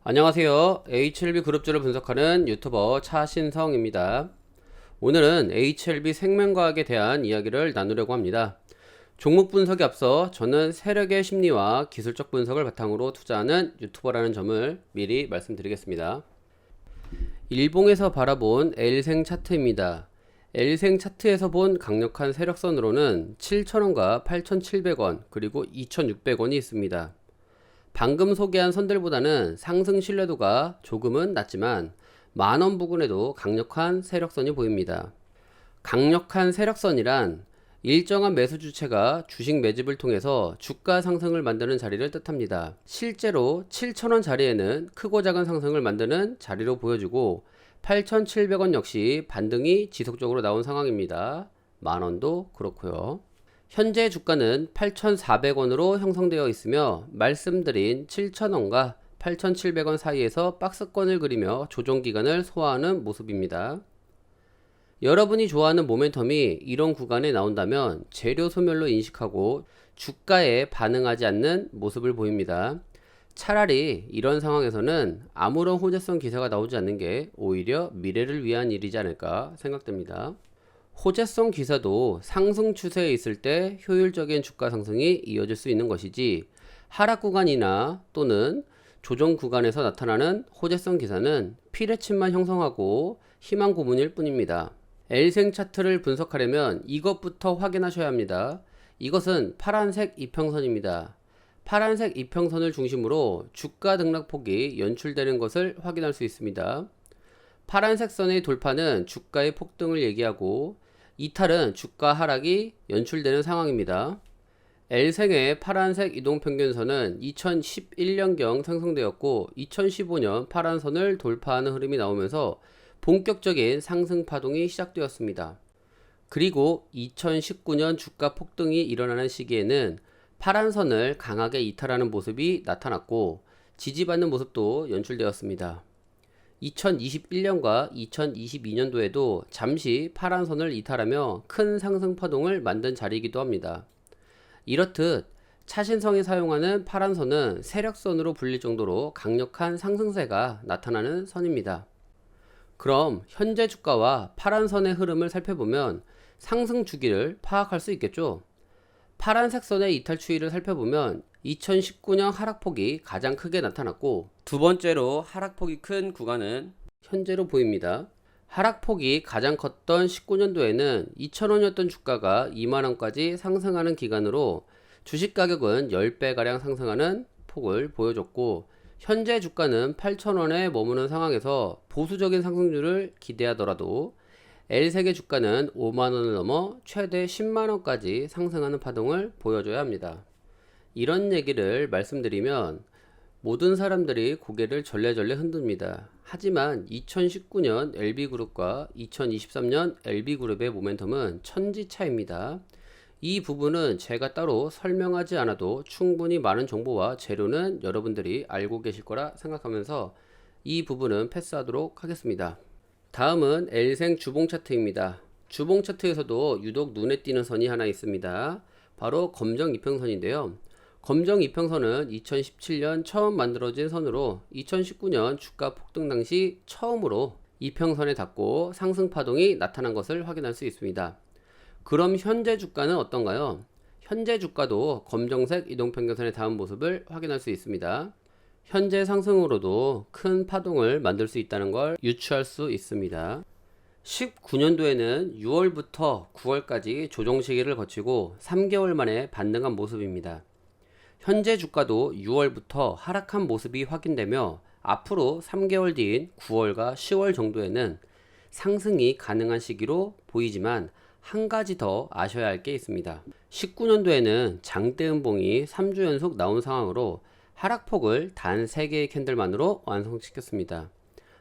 안녕하세요. HLB 그룹주를 분석하는 유튜버 차신성입니다. 오늘은 HLB 생명과학에 대한 이야기를 나누려고 합니다. 종목 분석에 앞서 저는 세력의 심리와 기술적 분석을 바탕으로 투자하는 유튜버라는 점을 미리 말씀드리겠습니다. 일봉에서 바라본 L생 차트입니다. L생 차트에서 본 강력한 세력선으로는 7,000원과 8,700원 그리고 2,600원이 있습니다. 방금 소개한 선들보다는 상승 신뢰도가 조금은 낮지만 만원 부근에도 강력한 세력선이 보입니다. 강력한 세력선이란 일정한 매수 주체가 주식 매집을 통해서 주가 상승을 만드는 자리를 뜻합니다. 실제로 7,000원 자리에는 크고 작은 상승을 만드는 자리로 보여지고 8,700원 역시 반등이 지속적으로 나온 상황입니다. 만원도 그렇고요. 현재 주가는 8,400원으로 형성되어 있으며 말씀드린 7,000원과 8,700원 사이에서 박스권을 그리며 조정기간을 소화하는 모습입니다. 여러분이 좋아하는 모멘텀이 이런 구간에 나온다면 재료 소멸로 인식하고 주가에 반응하지 않는 모습을 보입니다. 차라리 이런 상황에서는 아무런 호재성 기사가 나오지 않는 게 오히려 미래를 위한 일이지 않을까 생각됩니다. 호재성 기사도 상승 추세에 있을 때 효율적인 주가 상승이 이어질 수 있는 것이지 하락 구간이나 또는 조정 구간에서 나타나는 호재성 기사는 피레침만 형성하고 희망 고문일 뿐입니다. L생 차트를 분석하려면 이것부터 확인하셔야 합니다. 이것은 파란색 이평선입니다. 파란색 이평선을 중심으로 주가 등락폭이 연출되는 것을 확인할 수 있습니다. 파란색 선의 돌파는 주가의 폭등을 얘기하고 이탈은 주가 하락이 연출되는 상황입니다. L생의 파란색 이동평균선은 2011년경 생성되었고 2015년 파란선을 돌파하는 흐름이 나오면서 본격적인 상승 파동이 시작되었습니다. 그리고 2019년 주가 폭등이 일어나는 시기에는 파란선을 강하게 이탈하는 모습이 나타났고 지지받는 모습도 연출되었습니다. 2021년과 2022년도에도 잠시 파란 선을 이탈하며 큰 상승 파동을 만든 자리이기도 합니다. 이렇듯 차신성이 사용하는 파란 선은 세력선으로 불릴 정도로 강력한 상승세가 나타나는 선입니다. 그럼 현재 주가와 파란 선의 흐름을 살펴보면 상승 주기를 파악할 수 있겠죠? 파란색 선의 이탈 추이를 살펴보면 2019년 하락폭이 가장 크게 나타났고 두 번째로 하락폭이 큰 구간은 현재로 보입니다. 하락폭이 가장 컸던 19년도에는 2,000원이었던 주가가 2만원까지 상승하는 기간으로 주식 가격은 10배가량 상승하는 폭을 보여줬고 현재 주가는 8,000원에 머무는 상황에서 보수적인 상승률을 기대하더라도 L세계 주가는 5만원을 넘어 최대 10만원까지 상승하는 파동을 보여줘야 합니다. 이런 얘기를 말씀드리면 모든 사람들이 고개를 절레절레 흔듭니다. 하지만 2019년 LB그룹과 2023년 LB그룹의 모멘텀은 천지차입니다. 이 부분은 제가 따로 설명하지 않아도 충분히 많은 정보와 재료는 여러분들이 알고 계실 거라 생각하면서 이 부분은 패스하도록 하겠습니다. 다음은 L생 주봉 차트입니다. 주봉 차트에서도 유독 눈에 띄는 선이 하나 있습니다. 바로 검정 이평선인데요. 검정 이평선은 2017년 처음 만들어진 선으로 2019년 주가 폭등 당시 처음으로 이평선에 닿고 상승 파동이 나타난 것을 확인할 수 있습니다. 그럼 현재 주가는 어떤가요? 현재 주가도 검정색 이동평균선에 닿은 모습을 확인할 수 있습니다. 현재 상승으로도 큰 파동을 만들 수 있다는 걸 유추할 수 있습니다. 19년도에는 6월부터 9월까지 조정 시기를 거치고 3개월 만에 반등한 모습입니다. 현재 주가도 6월부터 하락한 모습이 확인되며 앞으로 3개월 뒤인 9월과 10월 정도에는 상승이 가능한 시기로 보이지만 한 가지 더 아셔야 할 게 있습니다. 19년도에는 장대 음봉이 3주 연속 나온 상황으로 하락폭을 단 3개의 캔들만으로 완성시켰습니다.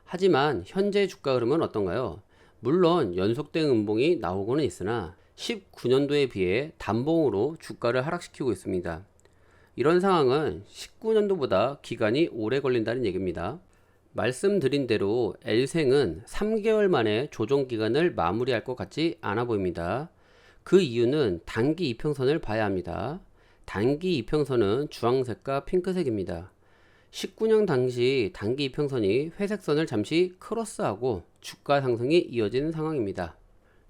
하지만 현재 주가 흐름은 어떤가요? 물론 연속된 음봉이 나오고는 있으나 19년도에 비해 단봉으로 주가를 하락시키고 있습니다. 이런 상황은 19년도보다 기간이 오래 걸린다는 얘기입니다. 말씀드린 대로 L생은 3개월 만에 조정 기간을 마무리할 것 같지 않아 보입니다. 그 이유는 단기 이평선을 봐야 합니다. 단기 이평선은 주황색과 핑크색입니다. 19년 당시 단기 이평선이 회색선을 잠시 크로스하고 주가 상승이 이어진 상황입니다.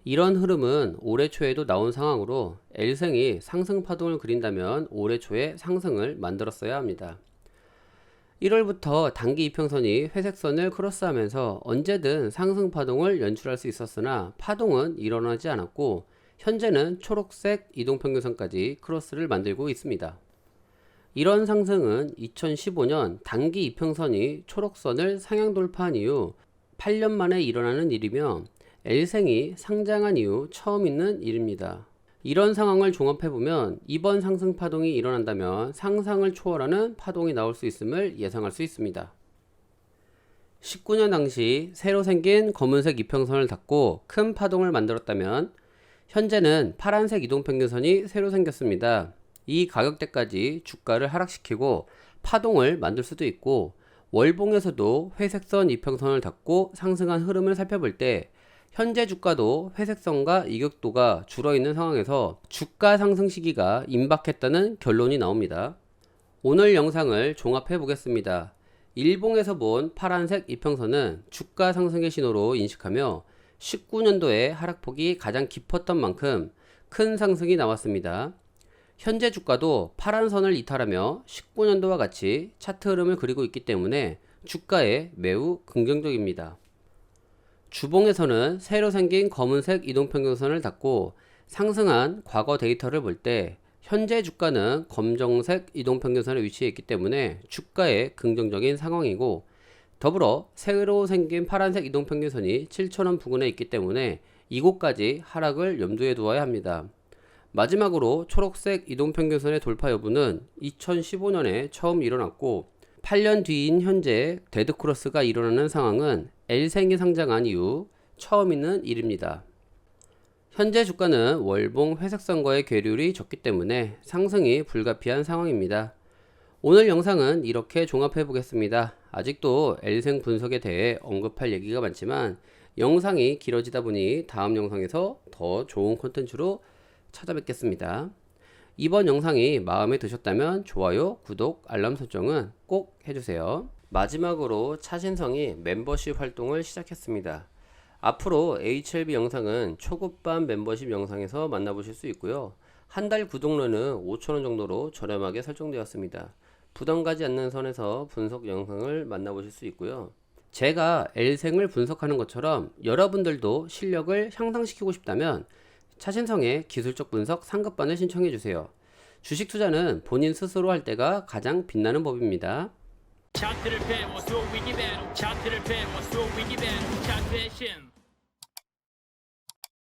이런 흐름은 올해 초에도 나온 상황으로 L생이 상승 파동을 그린다면 올해 초에 상승을 만들었어야 합니다. 1월부터 단기 이평선이 회색선을 크로스하면서 언제든 상승 파동을 연출할 수 있었으나 파동은 일어나지 않았고 현재는 초록색 이동평균선까지 크로스를 만들고 있습니다. 이런 상승은 2015년 단기 이평선이 초록선을 상향 돌파한 이후 8년 만에 일어나는 일이며 L생이 상장한 이후 처음 있는 일입니다. 이런 상황을 종합해보면 이번 상승 파동이 일어난다면 상상을 초월하는 파동이 나올 수 있음을 예상할 수 있습니다. 19년 당시 새로 생긴 검은색 이평선을 닫고 큰 파동을 만들었다면 현재는 파란색 이동평균선이 새로 생겼습니다. 이 가격대까지 주가를 하락시키고 파동을 만들 수도 있고 월봉에서도 회색선 이평선을 닫고 상승한 흐름을 살펴볼 때 현재 주가도 회색선과 이격도가 줄어있는 상황에서 주가 상승 시기가 임박했다는 결론이 나옵니다. 오늘 영상을 종합해 보겠습니다. 일봉에서 본 파란색 이평선은 주가 상승의 신호로 인식하며 19년도에 하락폭이 가장 깊었던 만큼 큰 상승이 나왔습니다. 현재 주가도 파란 선을 이탈하며 19년도와 같이 차트 흐름을 그리고 있기 때문에 주가에 매우 긍정적입니다. 주봉에서는 새로 생긴 검은색 이동평균선을 닫고 상승한 과거 데이터를 볼 때 현재 주가는 검정색 이동평균선에 위치해 있기 때문에 주가에 긍정적인 상황이고 더불어 새로 생긴 파란색 이동평균선이 7,000원 부근에 있기 때문에 이곳까지 하락을 염두에 두어야 합니다. 마지막으로 초록색 이동평균선의 돌파 여부는 2015년에 처음 일어났고 8년 뒤인 현재 데드크로스가 일어나는 상황은 L생이 상장한 이후 처음 있는 일입니다. 현재 주가는 월봉 회색선과의 괴률이 적기 때문에 상승이 불가피한 상황입니다. 오늘 영상은 이렇게 종합해 보겠습니다. 아직도 L생 분석에 대해 언급할 얘기가 많지만 영상이 길어지다 보니 다음 영상에서 더 좋은 콘텐츠로 찾아뵙겠습니다. 이번 영상이 마음에 드셨다면 좋아요, 구독, 알람 설정은 꼭 해주세요. 마지막으로 차신성이 멤버십 활동을 시작했습니다. 앞으로 HLB 영상은 초급반 멤버십 영상에서 만나보실 수 있고요. 한 달 구독료는 5,000원 정도로 저렴하게 설정되었습니다. 부담 가지 않는 선에서 분석 영상을 만나보실 수 있고요. 제가 L생을 분석하는 것처럼 여러분들도 실력을 향상시키고 싶다면 차신성의 기술적 분석 상급반을 신청해주세요. 주식 투자는 본인 스스로 할 때가 가장 빛나는 법입니다. 차트를 배워 쏘 위기배로 차트를 배워 쏘 위기배로 차트의 신